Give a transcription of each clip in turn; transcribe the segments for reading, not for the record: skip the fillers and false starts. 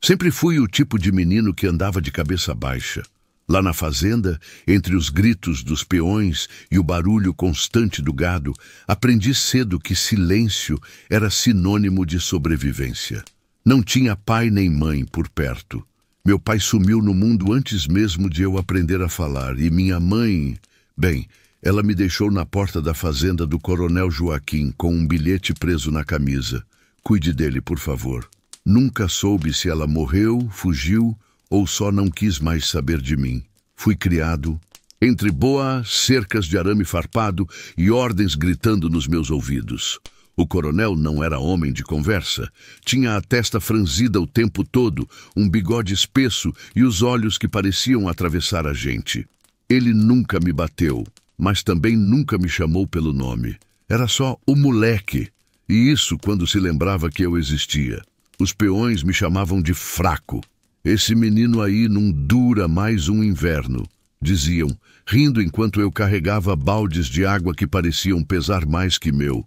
Sempre fui o tipo de menino que andava de cabeça baixa. Lá na fazenda, entre os gritos dos peões e o barulho constante do gado, aprendi cedo que silêncio era sinônimo de sobrevivência. Não tinha pai nem mãe por perto. Meu pai sumiu no mundo antes mesmo de eu aprender a falar, e minha mãe... Bem, ela me deixou na porta da fazenda do Coronel Joaquim com um bilhete preso na camisa. Cuide dele, por favor. Nunca soube se ela morreu, fugiu ou só não quis mais saber de mim. Fui criado entre boas cercas de arame farpado e ordens gritando nos meus ouvidos. O coronel não era homem de conversa. Tinha a testa franzida o tempo todo, um bigode espesso e os olhos que pareciam atravessar a gente. Ele nunca me bateu, mas também nunca me chamou pelo nome. Era só o moleque, e isso quando se lembrava que eu existia. Os peões me chamavam de fraco. Esse menino aí não dura mais um inverno, diziam, rindo enquanto eu carregava baldes de água que pareciam pesar mais que meu.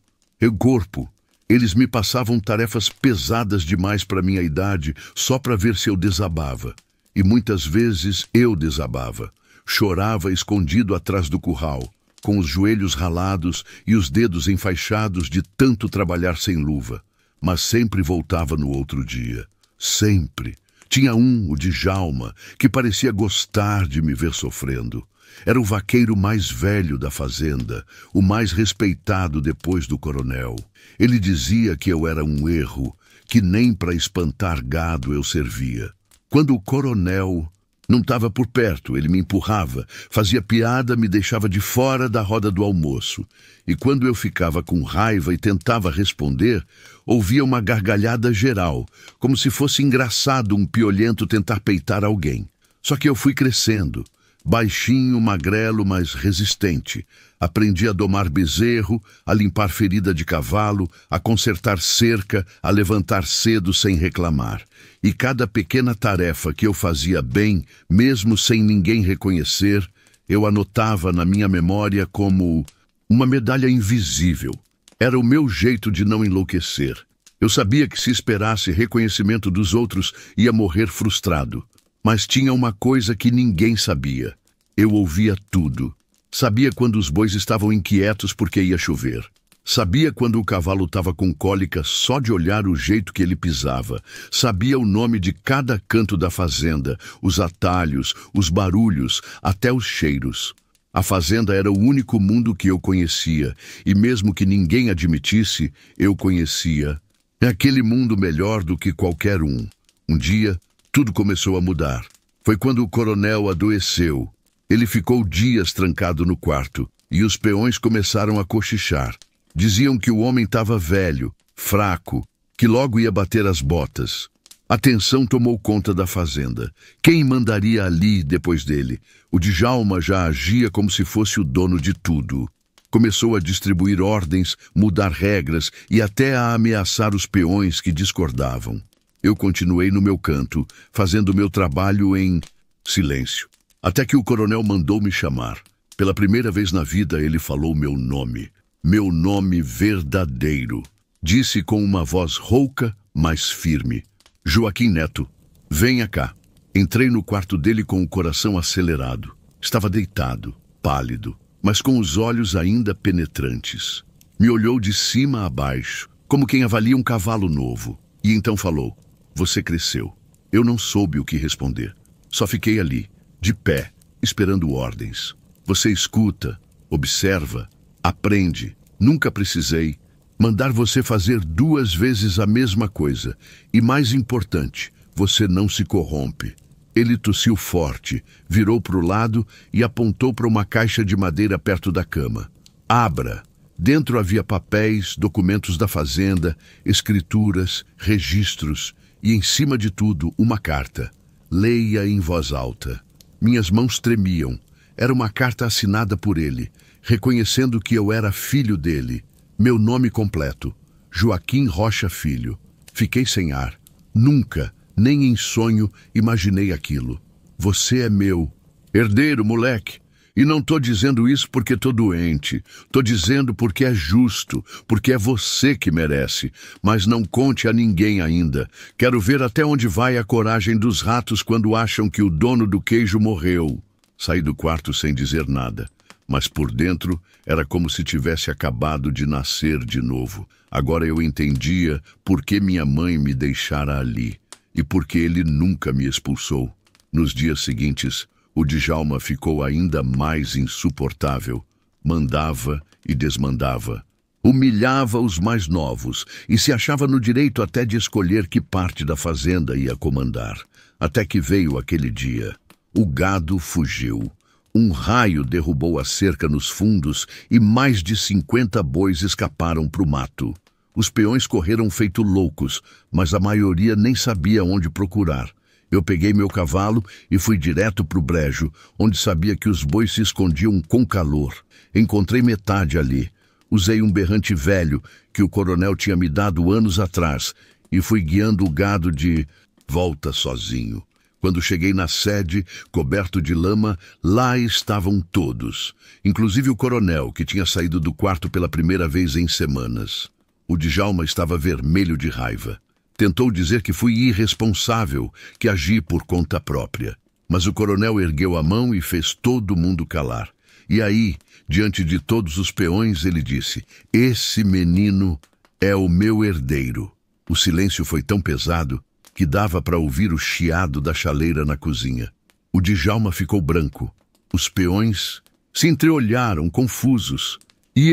Corpo. Eles me passavam tarefas pesadas demais para minha idade, só para ver se eu desabava. E muitas vezes eu desabava. Chorava escondido atrás do curral, com os joelhos ralados e os dedos enfaixados de tanto trabalhar sem luva. Mas sempre voltava no outro dia. Sempre. Tinha o Djalma, que parecia gostar de me ver sofrendo. Era o vaqueiro mais velho da fazenda, o mais respeitado depois do coronel. Ele dizia que eu era um erro, que nem para espantar gado eu servia. Quando o coronel não estava por perto, ele me empurrava, fazia piada, me deixava de fora da roda do almoço. E quando eu ficava com raiva e tentava responder, ouvia uma gargalhada geral, como se fosse engraçado um piolhento tentar peitar alguém. Só que eu fui crescendo, baixinho, magrelo, mas resistente. Aprendi a domar bezerro, a limpar ferida de cavalo, a consertar cerca, a levantar cedo sem reclamar. E cada pequena tarefa que eu fazia bem, mesmo sem ninguém reconhecer, eu anotava na minha memória como uma medalha invisível. Era o meu jeito de não enlouquecer. Eu sabia que se esperasse reconhecimento dos outros, ia morrer frustrado. Mas tinha uma coisa que ninguém sabia. Eu ouvia tudo. Sabia quando os bois estavam inquietos porque ia chover. Sabia quando o cavalo estava com cólica só de olhar o jeito que ele pisava. Sabia o nome de cada canto da fazenda, os atalhos, os barulhos, até os cheiros. A fazenda era o único mundo que eu conhecia, e mesmo que ninguém admitisse, eu conhecia. É aquele mundo melhor do que qualquer um. Um dia, tudo começou a mudar. Foi quando o coronel adoeceu. Ele ficou dias trancado no quarto, e os peões começaram a cochichar. Diziam que o homem estava velho, fraco, que logo ia bater as botas. A tensão tomou conta da fazenda. Quem mandaria ali depois dele? O Djalma já agia como se fosse o dono de tudo. Começou a distribuir ordens, mudar regras e até a ameaçar os peões que discordavam. Eu continuei no meu canto, fazendo meu trabalho em silêncio. Até que o coronel mandou me chamar. Pela primeira vez na vida ele falou meu nome. Meu nome verdadeiro. Disse com uma voz rouca, mas firme. Joaquim Neto, venha cá. Entrei no quarto dele com o coração acelerado. Estava deitado, pálido, mas com os olhos ainda penetrantes. Me olhou de cima a baixo, como quem avalia um cavalo novo. E então falou, você cresceu. Eu não soube o que responder. Só fiquei ali, de pé, esperando ordens. Você escuta, observa, aprende. Nunca precisei mandar você fazer 2 vezes a mesma coisa. E mais importante, você não se corrompe. Ele tossiu forte, virou para o lado e apontou para uma caixa de madeira perto da cama. Abra. Dentro havia papéis, documentos da fazenda, escrituras, registros e, em cima de tudo, uma carta. Leia em voz alta. Minhas mãos tremiam. Era uma carta assinada por ele, reconhecendo que eu era filho dele. Meu nome completo, Joaquim Rocha Filho. Fiquei sem ar. Nunca, nem em sonho, imaginei aquilo. Você é meu. Herdeiro, moleque. E não tô dizendo isso porque tô doente. Tô dizendo porque é justo, porque é você que merece. Mas não conte a ninguém ainda. Quero ver até onde vai a coragem dos ratos quando acham que o dono do queijo morreu. Saí do quarto sem dizer nada. Mas por dentro era como se tivesse acabado de nascer de novo. Agora eu entendia por que minha mãe me deixara ali e por que ele nunca me expulsou. Nos dias seguintes, o Djalma ficou ainda mais insuportável. Mandava e desmandava. Humilhava os mais novos e se achava no direito até de escolher que parte da fazenda ia comandar. Até que veio aquele dia. O gado fugiu. Um raio derrubou a cerca nos fundos e mais de 50 bois escaparam para o mato. Os peões correram feito loucos, mas a maioria nem sabia onde procurar. Eu peguei meu cavalo e fui direto para o brejo, onde sabia que os bois se escondiam com calor. Encontrei metade ali. Usei um berrante velho que o coronel tinha me dado anos atrás e fui guiando o gado de volta sozinho. Quando cheguei na sede, coberto de lama, lá estavam todos, inclusive o coronel, que tinha saído do quarto pela primeira vez em semanas. O Djalma estava vermelho de raiva. Tentou dizer que fui irresponsável, que agi por conta própria. Mas o coronel ergueu a mão e fez todo mundo calar. E aí, diante de todos os peões, ele disse: "Esse menino é o meu herdeiro." O silêncio foi tão pesado que dava para ouvir o chiado da chaleira na cozinha. O Djalma ficou branco. Os peões se entreolharam, confusos. E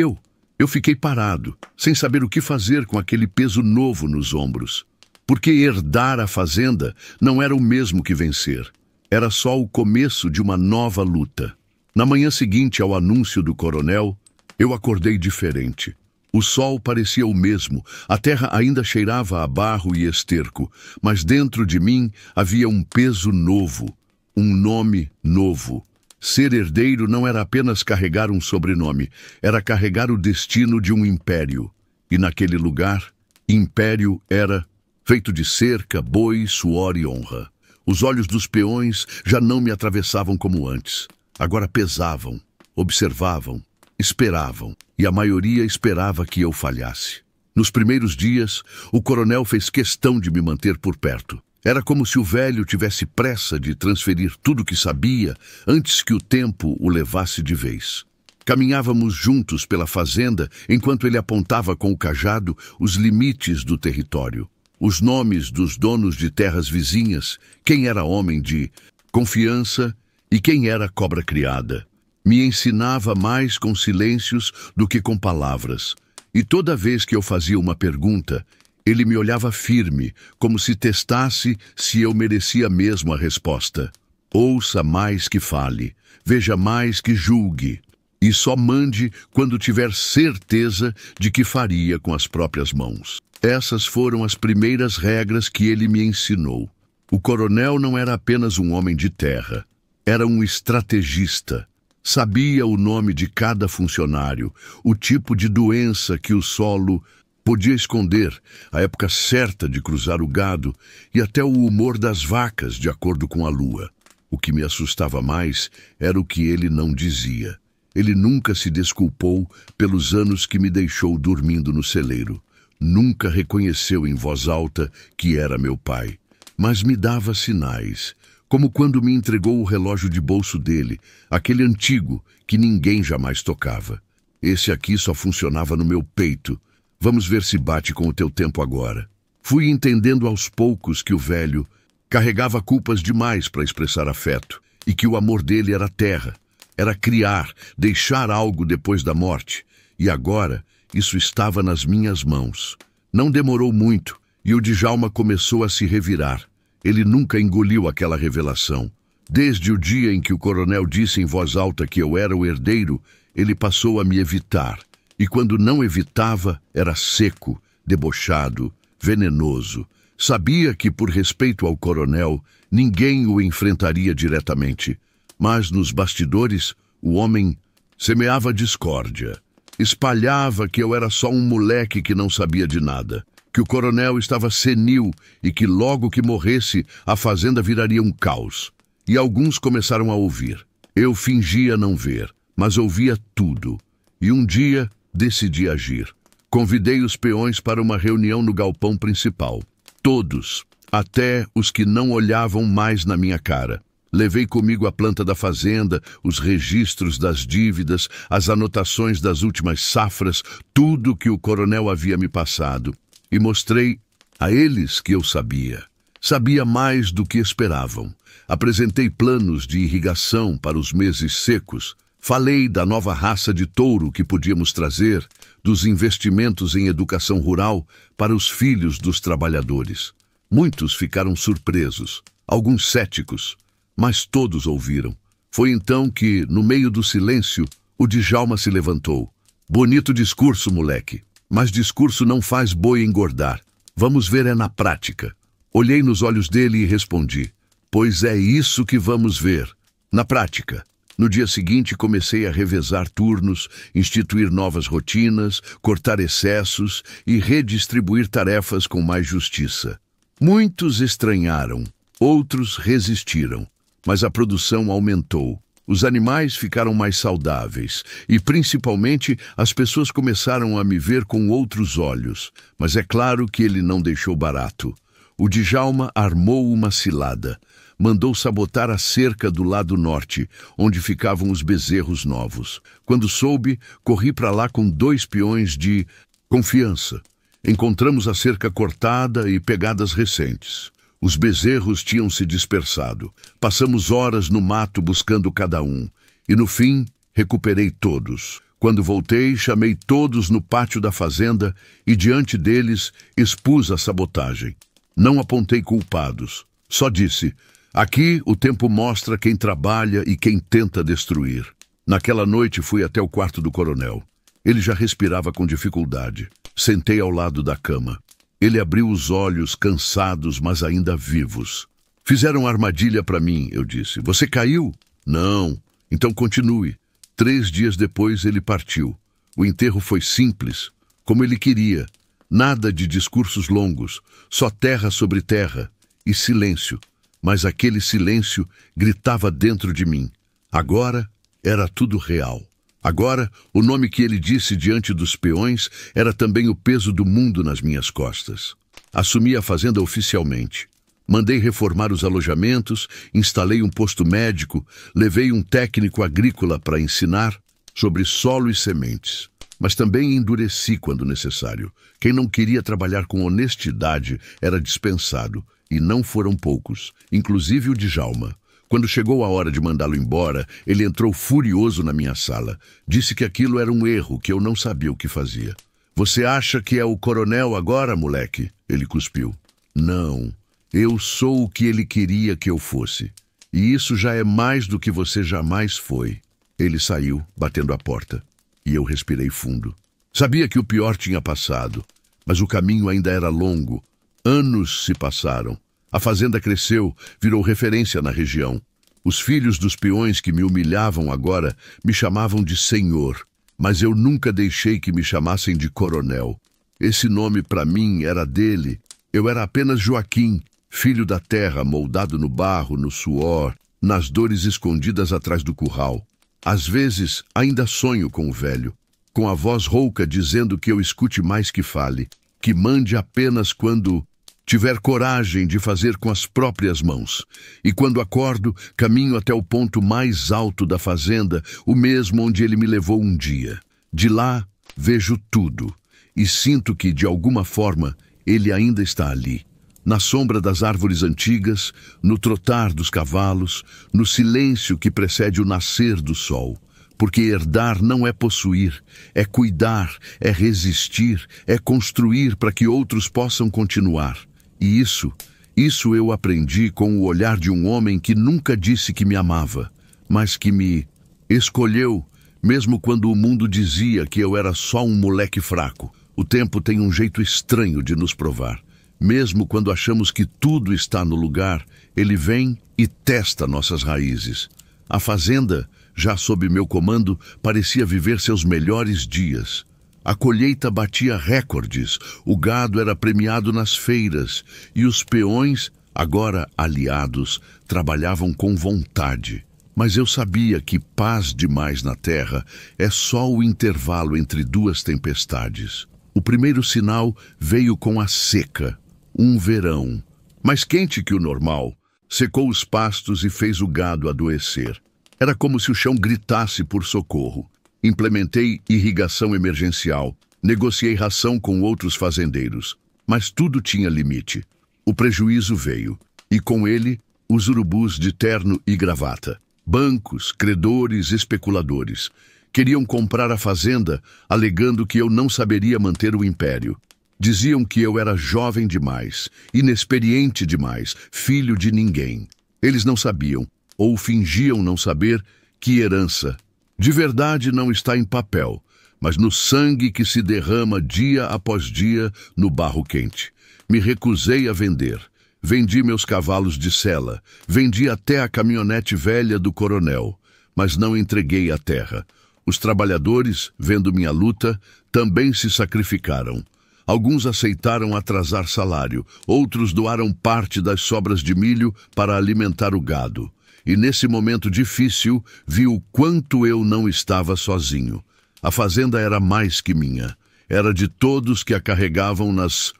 eu fiquei parado, sem saber o que fazer com aquele peso novo nos ombros. Porque herdar a fazenda não era o mesmo que vencer. Era só o começo de uma nova luta. Na manhã seguinte ao anúncio do coronel, eu acordei diferente. O sol parecia o mesmo, a terra ainda cheirava a barro e esterco, mas dentro de mim havia um peso novo, um nome novo. Ser herdeiro não era apenas carregar um sobrenome, era carregar o destino de um império. E naquele lugar, império era feito de cerca, boi, suor e honra. Os olhos dos peões já não me atravessavam como antes. Agora pesavam, observavam, esperavam, e a maioria esperava que eu falhasse. Nos primeiros dias, o coronel fez questão de me manter por perto. Era como se o velho tivesse pressa de transferir tudo o que sabia antes que o tempo o levasse de vez. Caminhávamos juntos pela fazenda enquanto ele apontava com o cajado os limites do território, os nomes dos donos de terras vizinhas, quem era homem de confiança e quem era cobra criada. Me ensinava mais com silêncios do que com palavras. E toda vez que eu fazia uma pergunta, ele me olhava firme, como se testasse se eu merecia mesmo a resposta. Ouça mais que fale, veja mais que julgue, e só mande quando tiver certeza de que faria com as próprias mãos. Essas foram as primeiras regras que ele me ensinou. O coronel não era apenas um homem de terra, era um estrategista. Sabia o nome de cada funcionário, o tipo de doença que o solo podia esconder, a época certa de cruzar o gado e até o humor das vacas, de acordo com a lua. O que me assustava mais era o que ele não dizia. Ele nunca se desculpou pelos anos que me deixou dormindo no celeiro. Nunca reconheceu em voz alta que era meu pai, mas me dava sinais, como quando me entregou o relógio de bolso dele, aquele antigo que ninguém jamais tocava. Esse aqui só funcionava no meu peito. Vamos ver se bate com o teu tempo agora. Fui entendendo aos poucos que o velho carregava culpas demais para expressar afeto, e que o amor dele era terra, era criar, deixar algo depois da morte, e agora isso estava nas minhas mãos. Não demorou muito, e o Djalma começou a se revirar. Ele nunca engoliu aquela revelação. Desde o dia em que o coronel disse em voz alta que eu era o herdeiro, ele passou a me evitar. E quando não evitava, era seco, debochado, venenoso. Sabia que, por respeito ao coronel, ninguém o enfrentaria diretamente. Mas nos bastidores, o homem semeava discórdia. Espalhava que eu era só um moleque que não sabia de nada, que o coronel estava senil e que logo que morresse a fazenda viraria um caos. E alguns começaram a ouvir. Eu fingia não ver, mas ouvia tudo. E um dia decidi agir. Convidei os peões para uma reunião no galpão principal. Todos, até os que não olhavam mais na minha cara. Levei comigo a planta da fazenda, os registros das dívidas, as anotações das últimas safras, tudo que o coronel havia me passado. E mostrei a eles que eu sabia. Sabia mais do que esperavam. Apresentei planos de irrigação para os meses secos. Falei da nova raça de touro que podíamos trazer, dos investimentos em educação rural para os filhos dos trabalhadores. Muitos ficaram surpresos, alguns céticos, mas todos ouviram. Foi então que, no meio do silêncio, o Djalma se levantou. Bonito discurso, moleque, mas discurso não faz boi engordar. Vamos ver é na prática. Olhei nos olhos dele e respondi, pois é isso que vamos ver, na prática. No dia seguinte comecei a revezar turnos, instituir novas rotinas, cortar excessos e redistribuir tarefas com mais justiça. Muitos estranharam, outros resistiram, mas a produção aumentou. Os animais ficaram mais saudáveis e, principalmente, as pessoas começaram a me ver com outros olhos. Mas é claro que ele não deixou barato. O Djalma armou uma cilada. Mandou sabotar a cerca do lado norte, onde ficavam os bezerros novos. Quando soube, corri para lá com 2 peões de confiança. Encontramos a cerca cortada e pegadas recentes. Os bezerros tinham se dispersado. Passamos horas no mato buscando cada um. E no fim, recuperei todos. Quando voltei, chamei todos no pátio da fazenda e diante deles expus a sabotagem. Não apontei culpados. Só disse, aqui o tempo mostra quem trabalha e quem tenta destruir. Naquela noite fui até o quarto do coronel. Ele já respirava com dificuldade. Sentei ao lado da cama. Ele abriu os olhos, cansados, mas ainda vivos. Fizeram armadilha para mim, eu disse. Você caiu? Não. Então continue. 3 dias depois ele partiu. O enterro foi simples, como ele queria. Nada de discursos longos, só terra sobre terra e silêncio. Mas aquele silêncio gritava dentro de mim. Agora era tudo real. Agora, o nome que ele disse diante dos peões era também o peso do mundo nas minhas costas. Assumi a fazenda oficialmente. Mandei reformar os alojamentos, instalei um posto médico, levei um técnico agrícola para ensinar sobre solo e sementes. Mas também endureci quando necessário. Quem não queria trabalhar com honestidade era dispensado, e não foram poucos, inclusive o Djalma. Quando chegou a hora de mandá-lo embora, ele entrou furioso na minha sala. Disse que aquilo era um erro, que eu não sabia o que fazia. Você acha que é o coronel agora, moleque? Ele cuspiu. Não, eu sou o que ele queria que eu fosse. E isso já é mais do que você jamais foi. Ele saiu, batendo a porta. E eu respirei fundo. Sabia que o pior tinha passado, mas o caminho ainda era longo. Anos se passaram. A fazenda cresceu, virou referência na região. Os filhos dos peões que me humilhavam agora me chamavam de senhor, mas eu nunca deixei que me chamassem de coronel. Esse nome para mim era dele. Eu era apenas Joaquim, filho da terra, moldado no barro, no suor, nas dores escondidas atrás do curral. Às vezes, ainda sonho com o velho, com a voz rouca dizendo que eu escute mais que fale, que mande apenas quando tiver coragem de fazer com as próprias mãos. E quando acordo, caminho até o ponto mais alto da fazenda, o mesmo onde ele me levou um dia. De lá, vejo tudo e sinto que, de alguma forma, ele ainda está ali. Na sombra das árvores antigas, no trotar dos cavalos, no silêncio que precede o nascer do sol. Porque herdar não é possuir, é cuidar, é resistir, é construir para que outros possam continuar. E isso eu aprendi com o olhar de um homem que nunca disse que me amava, mas que me escolheu, mesmo quando o mundo dizia que eu era só um moleque fraco. O tempo tem um jeito estranho de nos provar. Mesmo quando achamos que tudo está no lugar, ele vem e testa nossas raízes. A fazenda, já sob meu comando, parecia viver seus melhores dias. A colheita batia recordes, o gado era premiado nas feiras e os peões, agora aliados, trabalhavam com vontade. Mas eu sabia que paz demais na terra é só o intervalo entre duas tempestades. O primeiro sinal veio com a seca, um verão, mais quente que o normal, secou os pastos e fez o gado adoecer. Era como se o chão gritasse por socorro. Implementei irrigação emergencial, negociei ração com outros fazendeiros, mas tudo tinha limite. O prejuízo veio, e com ele, os urubus de terno e gravata. Bancos, credores, especuladores. Queriam comprar a fazenda, alegando que eu não saberia manter o império. Diziam que eu era jovem demais, inexperiente demais, filho de ninguém. Eles não sabiam, ou fingiam não saber, que herança de verdade não está em papel, mas no sangue que se derrama dia após dia no barro quente. Me recusei a vender. Vendi meus cavalos de sela, vendi até a caminhonete velha do coronel, mas não entreguei a terra. Os trabalhadores, vendo minha luta, também se sacrificaram. Alguns aceitaram atrasar salário, outros doaram parte das sobras de milho para alimentar o gado. E nesse momento difícil, vi o quanto eu não estava sozinho. A fazenda era mais que minha. Era de todos que a carregavam nas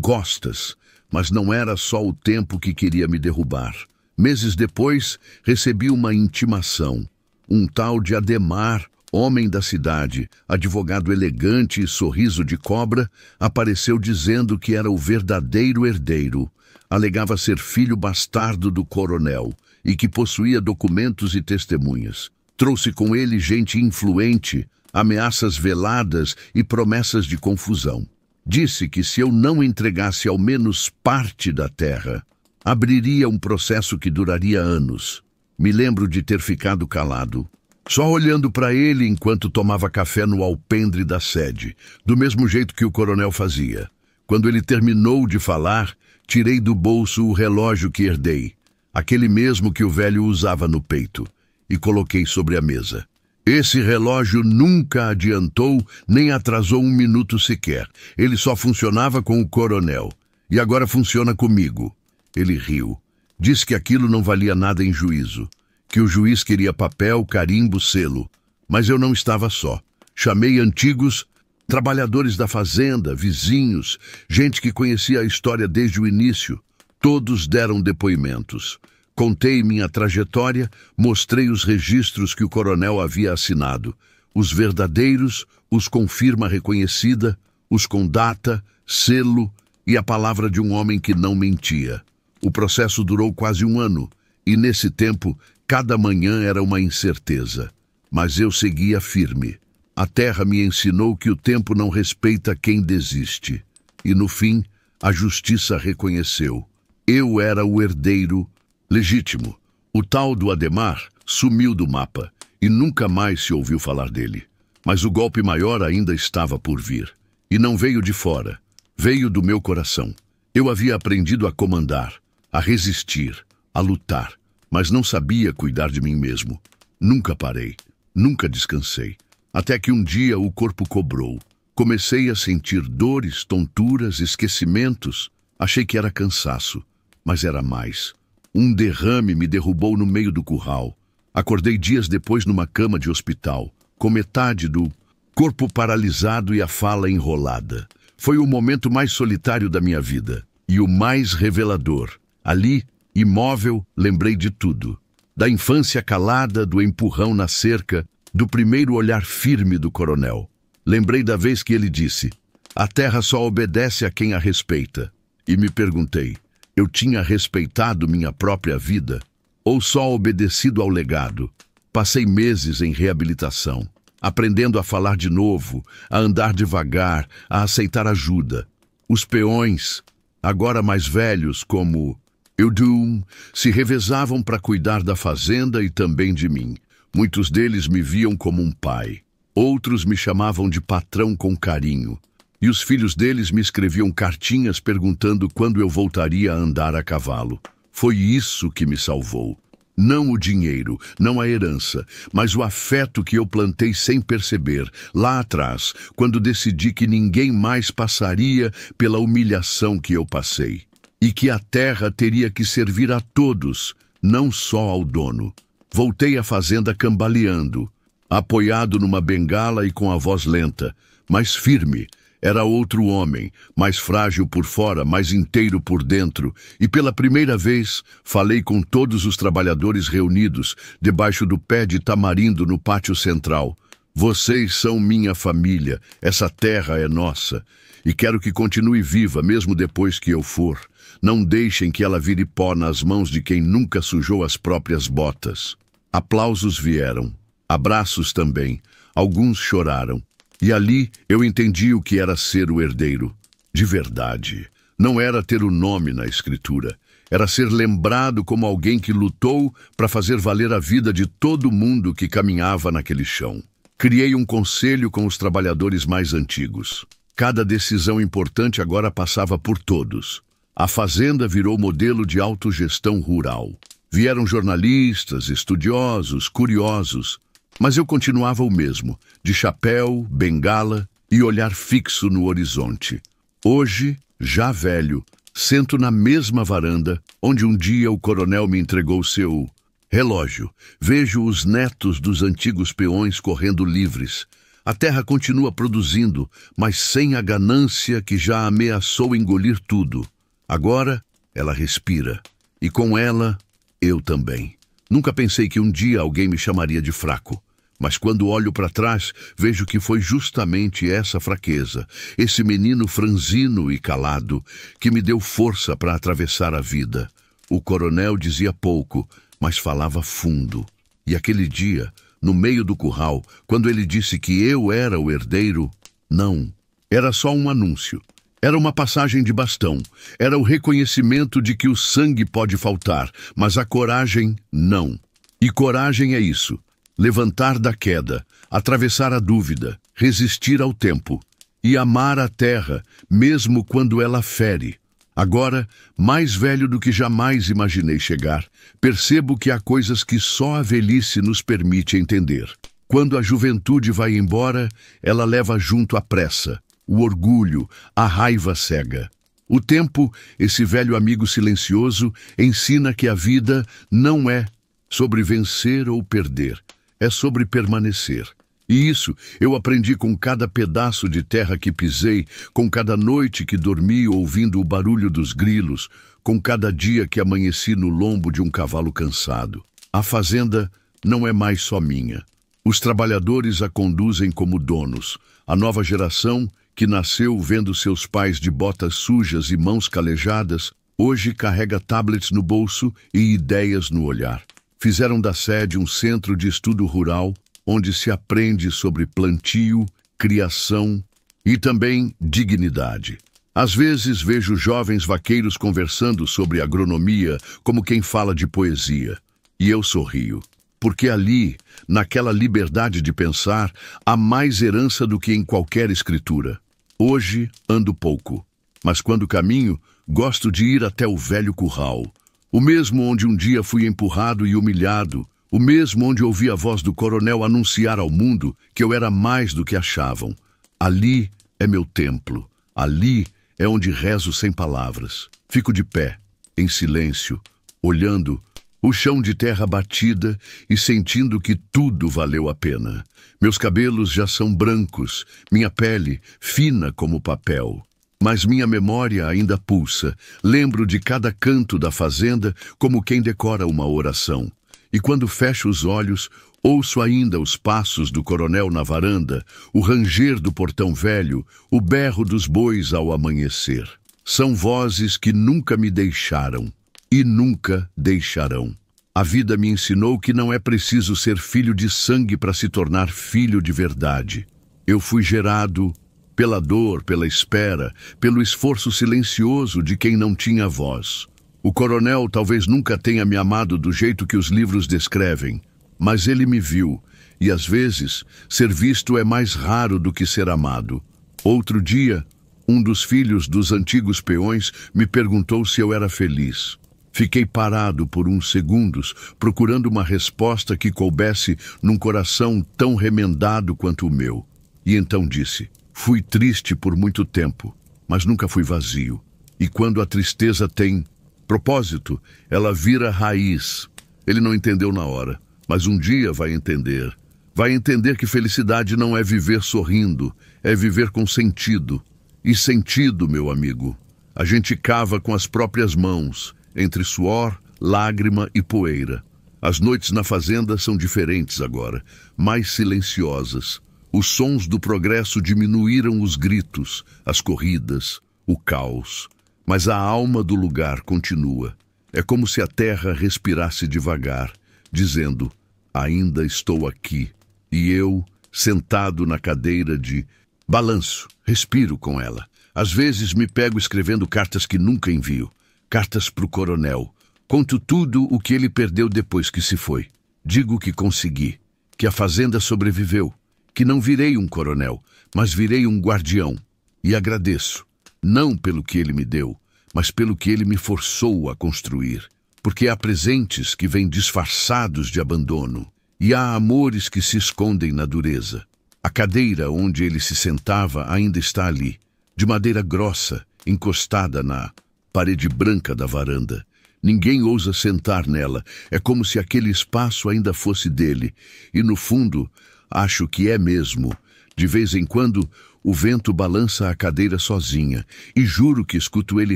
costas. Mas não era só o tempo que queria me derrubar. Meses depois, recebi uma intimação. Um tal de Ademar, homem da cidade, advogado elegante e sorriso de cobra, apareceu dizendo que era o verdadeiro herdeiro. Alegava ser filho bastardo do coronel e que possuía documentos e testemunhas. Trouxe com ele gente influente, ameaças veladas e promessas de confusão. Disse que se eu não entregasse ao menos parte da terra, abriria um processo que duraria anos. Me lembro de ter ficado calado, só olhando para ele enquanto tomava café no alpendre da sede, do mesmo jeito que o coronel fazia. Quando ele terminou de falar, tirei do bolso o relógio que herdei, aquele mesmo que o velho usava no peito, e coloquei sobre a mesa. Esse relógio nunca adiantou nem atrasou um minuto sequer. Ele só funcionava com o coronel. E agora funciona comigo. Ele riu. Disse que aquilo não valia nada em juízo. Que o juiz queria papel, carimbo, selo. Mas eu não estava só. Chamei antigos trabalhadores da fazenda, vizinhos, gente que conhecia a história desde o início. Todos deram depoimentos. Contei minha trajetória, mostrei os registros que o coronel havia assinado. Os verdadeiros, os com firma reconhecida, os com data, selo e a palavra de um homem que não mentia. O processo durou quase um ano, e nesse tempo, cada manhã era uma incerteza. Mas eu seguia firme. A terra me ensinou que o tempo não respeita quem desiste. E no fim, a justiça reconheceu. Eu era o herdeiro legítimo. O tal do Ademar sumiu do mapa e nunca mais se ouviu falar dele. Mas o golpe maior ainda estava por vir. E não veio de fora, veio do meu coração. Eu havia aprendido a comandar, a resistir, a lutar, mas não sabia cuidar de mim mesmo. Nunca parei, nunca descansei. Até que um dia o corpo cobrou. Comecei a sentir dores, tonturas, esquecimentos. Achei que era cansaço, mas era mais. Um derrame me derrubou no meio do curral. Acordei dias depois numa cama de hospital, com metade do corpo paralisado e a fala enrolada. Foi o momento mais solitário da minha vida e o mais revelador. Ali, imóvel, lembrei de tudo. Da infância calada, do empurrão na cerca, do primeiro olhar firme do coronel. Lembrei da vez que ele disse: "A terra só obedece a quem a respeita." E me perguntei: eu tinha respeitado minha própria vida ou só obedecido ao legado? Passei meses em reabilitação, aprendendo a falar de novo, a andar devagar, a aceitar ajuda. Os peões, agora mais velhos como Eudum, se revezavam para cuidar da fazenda e também de mim. Muitos deles me viam como um pai. Outros me chamavam de patrão com carinho. E os filhos deles me escreviam cartinhas perguntando quando eu voltaria a andar a cavalo. Foi isso que me salvou. Não o dinheiro, não a herança, mas o afeto que eu plantei sem perceber, lá atrás, quando decidi que ninguém mais passaria pela humilhação que eu passei. E que a terra teria que servir a todos, não só ao dono. Voltei à fazenda cambaleando, apoiado numa bengala e com a voz lenta, mas firme. Era outro homem, mais frágil por fora, mais inteiro por dentro, e pela primeira vez falei com todos os trabalhadores reunidos, debaixo do pé de tamarindo no pátio central. Vocês são minha família, essa terra é nossa, e quero que continue viva mesmo depois que eu for. Não deixem que ela vire pó nas mãos de quem nunca sujou as próprias botas. Aplausos vieram, abraços também, alguns choraram. E ali eu entendi o que era ser o herdeiro. De verdade, não era ter o nome na escritura. Era ser lembrado como alguém que lutou para fazer valer a vida de todo mundo que caminhava naquele chão. Criei um conselho com os trabalhadores mais antigos. Cada decisão importante agora passava por todos. A fazenda virou modelo de autogestão rural. Vieram jornalistas, estudiosos, curiosos. Mas eu continuava o mesmo, de chapéu, bengala e olhar fixo no horizonte. Hoje, já velho, sento na mesma varanda onde um dia o coronel me entregou seu relógio. Vejo os netos dos antigos peões correndo livres. A terra continua produzindo, mas sem a ganância que já ameaçou engolir tudo. Agora, ela respira. E com ela, eu também. Nunca pensei que um dia alguém me chamaria de fraco. Mas quando olho para trás, vejo que foi justamente essa fraqueza, esse menino franzino e calado, que me deu força para atravessar a vida. O coronel dizia pouco, mas falava fundo. E aquele dia, no meio do curral, quando ele disse que eu era o herdeiro, não, era só um anúncio. Era uma passagem de bastão, era o reconhecimento de que o sangue pode faltar, mas a coragem não. E coragem é isso. Levantar da queda, atravessar a dúvida, resistir ao tempo e amar a terra, mesmo quando ela fere. Agora, mais velho do que jamais imaginei chegar, percebo que há coisas que só a velhice nos permite entender. Quando a juventude vai embora, ela leva junto a pressa, o orgulho, a raiva cega. O tempo, esse velho amigo silencioso, ensina que a vida não é sobre vencer ou perder. É sobre permanecer. E isso eu aprendi com cada pedaço de terra que pisei, com cada noite que dormi ouvindo o barulho dos grilos, com cada dia que amanheci no lombo de um cavalo cansado. A fazenda não é mais só minha. Os trabalhadores a conduzem como donos. A nova geração, que nasceu vendo seus pais de botas sujas e mãos calejadas, hoje carrega tablets no bolso e ideias no olhar. Fizeram da sede um centro de estudo rural, onde se aprende sobre plantio, criação e também dignidade. Às vezes vejo jovens vaqueiros conversando sobre agronomia como quem fala de poesia. E eu sorrio, porque ali, naquela liberdade de pensar, há mais herança do que em qualquer escritura. Hoje ando pouco, mas quando caminho, gosto de ir até o velho curral. O mesmo onde um dia fui empurrado e humilhado, o mesmo onde ouvi a voz do coronel anunciar ao mundo que eu era mais do que achavam. Ali é meu templo, ali é onde rezo sem palavras. Fico de pé, em silêncio, olhando o chão de terra batida e sentindo que tudo valeu a pena. Meus cabelos já são brancos, minha pele fina como papel. Mas minha memória ainda pulsa. Lembro de cada canto da fazenda como quem decora uma oração. E quando fecho os olhos, ouço ainda os passos do coronel na varanda, o ranger do portão velho, o berro dos bois ao amanhecer. São vozes que nunca me deixaram e nunca deixarão. A vida me ensinou que não é preciso ser filho de sangue para se tornar filho de verdade. Eu fui gerado pela dor, pela espera, pelo esforço silencioso de quem não tinha voz. O coronel talvez nunca tenha me amado do jeito que os livros descrevem, mas ele me viu, e às vezes ser visto é mais raro do que ser amado. Outro dia, um dos filhos dos antigos peões me perguntou se eu era feliz. Fiquei parado por uns segundos, procurando uma resposta que coubesse num coração tão remendado quanto o meu. E então disse: fui triste por muito tempo, mas nunca fui vazio. E quando a tristeza tem propósito, ela vira raiz. Ele não entendeu na hora, Mas um dia vai entender. Vai entender que felicidade não é viver sorrindo, é viver com sentido. E sentido, meu amigo, a gente cava com as próprias mãos, entre suor, lágrima e poeira. As noites na fazenda são diferentes agora, mais silenciosas. Os sons do progresso diminuíram os gritos, as corridas, o caos. Mas a alma do lugar continua. É como se a terra respirasse devagar, dizendo: ainda estou aqui. E eu, sentado na cadeira de balanço, respiro com ela. Às vezes me pego escrevendo cartas que nunca envio. Cartas para o coronel. Conto tudo o que ele perdeu depois que se foi. Digo que consegui, que a fazenda sobreviveu, que não virei um coronel, mas virei um guardião. E agradeço, não pelo que ele me deu, mas pelo que ele me forçou a construir. Porque há presentes que vêm disfarçados de abandono, e há amores que se escondem na dureza. A cadeira onde ele se sentava ainda está ali, de madeira grossa, encostada na parede branca da varanda. Ninguém ousa sentar nela, é como se aquele espaço ainda fosse dele, e no fundo, acho que é mesmo. De vez em quando, o vento balança a cadeira sozinha, e juro que escuto ele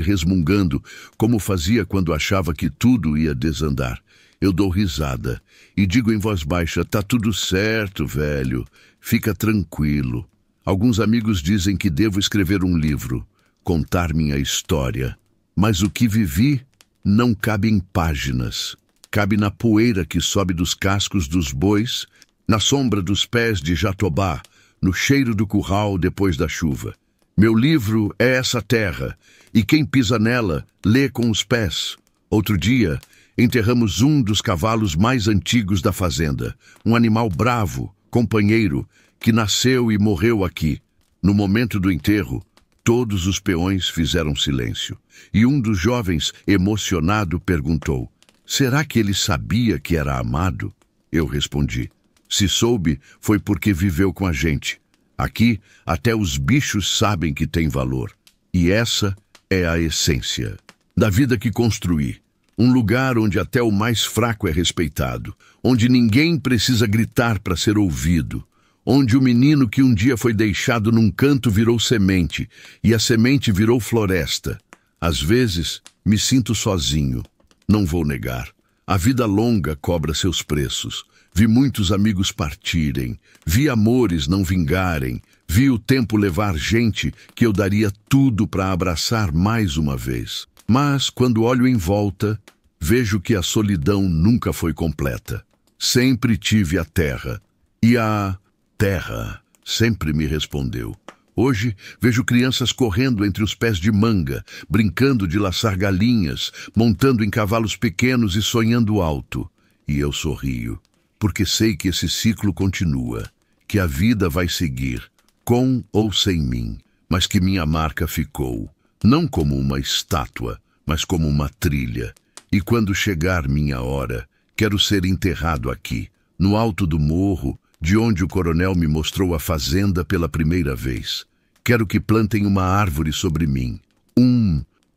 resmungando, como fazia quando achava que tudo ia desandar. Eu dou risada e digo em voz baixa: tá tudo certo, velho, fica tranquilo. Alguns amigos dizem que devo escrever um livro, contar minha história. Mas o que vivi não cabe em páginas. Cabe na poeira que sobe dos cascos dos bois, na sombra dos pés de jatobá, no cheiro do curral depois da chuva. Meu livro é essa terra, e quem pisa nela lê com os pés. Outro dia, enterramos um dos cavalos mais antigos da fazenda, um animal bravo, companheiro, que nasceu e morreu aqui. No momento do enterro, todos os peões fizeram silêncio, e um dos jovens, emocionado, perguntou: será que ele sabia que era amado? Eu respondi: se soube, foi porque viveu com a gente. Aqui, até os bichos sabem que tem valor. E essa é a essência da vida que construí. Um lugar onde até o mais fraco é respeitado, onde ninguém precisa gritar para ser ouvido, onde o menino que um dia foi deixado num canto virou semente, e a semente virou floresta. Às vezes, me sinto sozinho. Não vou negar. A vida longa cobra seus preços. Vi muitos amigos partirem, vi amores não vingarem, vi o tempo levar gente que eu daria tudo para abraçar mais uma vez. Mas, quando olho em volta, vejo que a solidão nunca foi completa. Sempre tive a terra, e a terra sempre me respondeu. Hoje, vejo crianças correndo entre os pés de manga, brincando de laçar galinhas, montando em cavalos pequenos e sonhando alto. E eu sorrio, porque sei que esse ciclo continua, que a vida vai seguir, com ou sem mim, mas que minha marca ficou, não como uma estátua, mas como uma trilha. E quando chegar minha hora, quero ser enterrado aqui, no alto do morro, de onde o coronel me mostrou a fazenda pela primeira vez. Quero que plantem uma árvore sobre mim,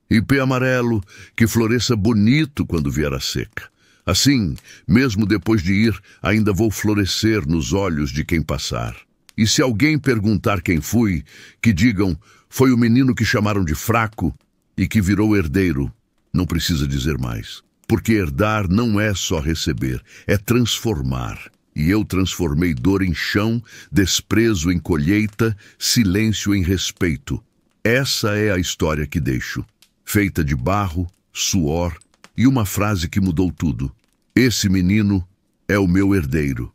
ipê amarelo, que floresça bonito quando vier a seca. Assim, mesmo depois de ir, ainda vou florescer nos olhos de quem passar. E se alguém perguntar quem fui, que digam: foi o menino que chamaram de fraco e que virou herdeiro. Não precisa dizer mais, porque herdar não é só receber, é transformar. E eu transformei dor em chão, desprezo em colheita, silêncio em respeito. Essa é a história que deixo, feita de barro, suor e uma frase que mudou tudo. Esse menino é o meu herdeiro.